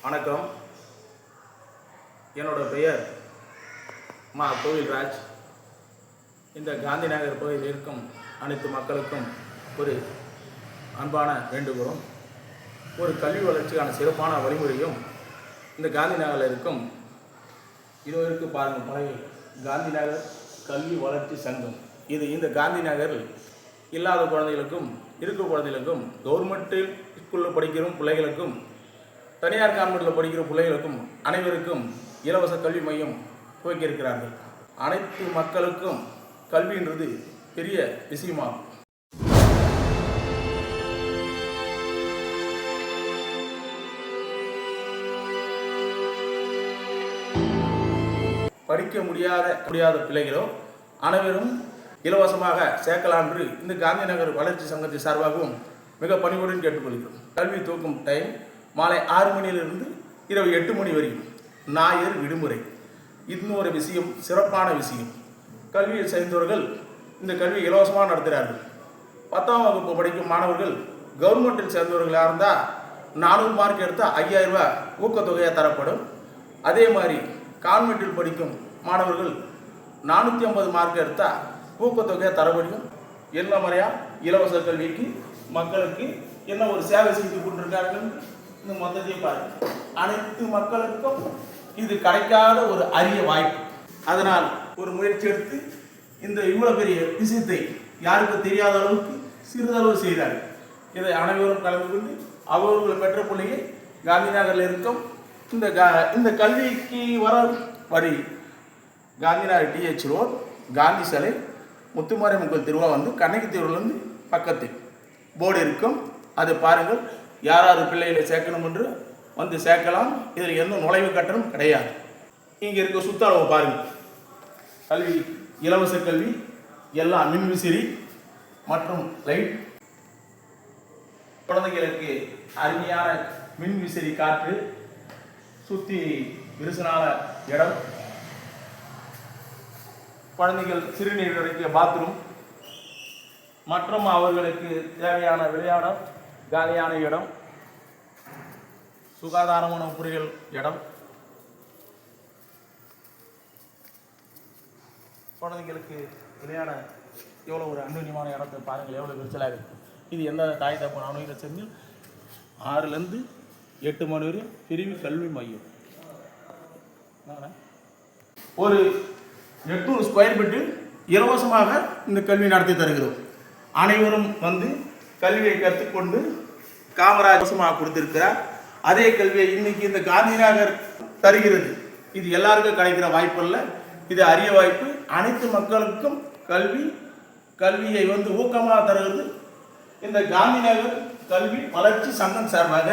வணக்கம். என்னோட பெயர் மா கோவில்ராஜ். இந்த காந்தி நகர் பகுதியில் இருக்கும் அனைத்து மக்களுக்கும் ஒரு அன்பான வேண்டுகோளும், ஒரு கல்வி வளர்ச்சிக்கான சிறப்பான வழிமுறையும் இந்த காந்தி நகரில் இருக்கும் இதுவரைக்கும் பாருங்கள் பழைய காந்தி நகர் கல்வி வளர்ச்சி சங்கம். இது இந்த காந்தி நகரில் இல்லாத குழந்தைகளுக்கும் இருக்கிற குழந்தைகளுக்கும், கவர்மெண்ட்டு ஸ்கூலில் படிக்கிற பிள்ளைகளுக்கும், தனியார் கான்வென்ட்டில் படிக்கிற பிள்ளைகளுக்கும் அனைவருக்கும் இலவச கல்வி மையம் துவக்கியிருக்கிறார்கள். அனைத்து மக்களுக்கும் கல்வின்றது பெரிய விஷயமாகும். படிக்க முடியாத பிள்ளைகளோ அனைவரும் இலவசமாக சேர்க்கலாம் என்று இந்த காந்தி நகர் வளர்ச்சி சங்கத்தின் சார்பாகவும் மிக பணிவுடன் கேட்டுக்கொள்கிறோம். கல்வி துவக்கும் டைம் மாலை 6 மணியிலிருந்து இரவு 8 மணி வரைக்கும், ஞாயிறு விடுமுறை. இன்னொரு விஷயம், சிறப்பான விஷயம், கல்வியில் சேர்ந்தவர்கள் இந்த கல்வி இலவசமாக நடத்துகிறார்கள். 10ஆம் வகுப்பு படிக்கும் மாணவர்கள் கவர்மெண்ட்டில் சேர்ந்தவர்களாக இருந்தால் 400 மார்க் எடுத்தால் 5000 ரூபாய் ஊக்கத்தொகையாக தரப்படும். அதே மாதிரி கான்வென்ட்டில் படிக்கும் மாணவர்கள் 450 மார்க் எடுத்தால் ஊக்கத்தொகையாக தரப்படும். என்ன முறையாக இலவச கல்விக்கு மக்களுக்கு என்ன ஒரு சேவை செய்து கொண்டிருக்கார்கள். இந்த மொத்தத்தையும் பாருங்கள். அனைத்து மக்களுக்கும் இது கிடைக்காத ஒரு அரிய வாய்ப்பு. அதனால் ஒரு முயற்சி எடுத்து இந்த இவ்வளோ பெரிய விஷயத்தை யாருக்கும் தெரியாத அளவுக்கு சிறிதளவு செய்தார்கள். இதை அனைவரும் கலந்து கொண்டு அவர்கள் பெற்ற பிள்ளையை காந்தி நகரில் இருக்கும் இந்த கல்விக்கு வர வழி காந்தி நகர் டிஹெச் ரோட், காந்தி சிலை, முத்துமாரியம்மன் திருவிழா வந்து கண்ணகி தெருவிலிருந்து பக்கத்தில் போர்டு இருக்கும். அதை பாருங்கள். யாராவது பிள்ளைகளை சேர்க்கணும் என்று வந்து சேர்க்கலாம். இதில் எந்த நுழைவு கட்டணம் கிடையாது. இங்கே இருக்க சுற்றளவு பாருங்கள். கல்வி இலவச கல்வி, எல்லாம் மின்விசிறி மற்றும் லைட். குழந்தைகளுக்கு அருமையான மின்விசிறி காற்று, சுற்றி விரிசனான இடம், குழந்தைகள் சிறுநீர் அடைக்க பாத்ரூம் மற்றும் அவர்களுக்கு தேவையான விளையாட காலியான இடம், சுகாதாரமான முறைகள் இடம், குழந்தைங்களுக்கு விளையாட எவ்வளோ ஒரு அந்யுன்யமான இடத்தை பாருங்கள். எவ்வளோ விரிச்சலாக இருக்குது. இது எந்த தாய் தப்பு அணுகிற சென்னில் 6லேருந்து 8 மணி வரை பிரிவு கல்வி மையம். ஒரு 800 ஸ்கொயர் ஃபீட்டில் இலவசமாக இந்த கல்வி நடத்தி தருகிறோம். அனைவரும் வந்து கல்வியை கற்றுக்கொண்டு காமராஜ் இலவசமாக கொடுத்திருக்கிறார். அதே கல்வியை இன்னைக்கு இந்த காந்தி நகர் தருகிறது. இது எல்லாருக்கும் கிடைக்கிற வாய்ப்பு அல்ல, இது அரிய வாய்ப்பு. அனைத்து மக்களுக்கும் கல்வியை வந்து ஊக்கமாக தருகிறது இந்த காந்தி நகர் கல்வி வளர்ச்சி சங்கம் சார்பாக.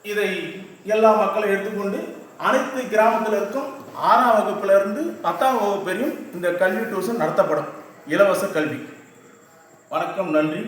இதை எல்லா மக்களும் எடுத்துக்கொண்டு அனைத்து கிராமத்தில் இருக்கும் 6ஆம் வகுப்பிலிருந்து 10ஆம் வகுப்பு வரையும் இந்த கல்வி டியூஷன் நடத்தப்படும். இலவச கல்வி. வணக்கம், நன்றி.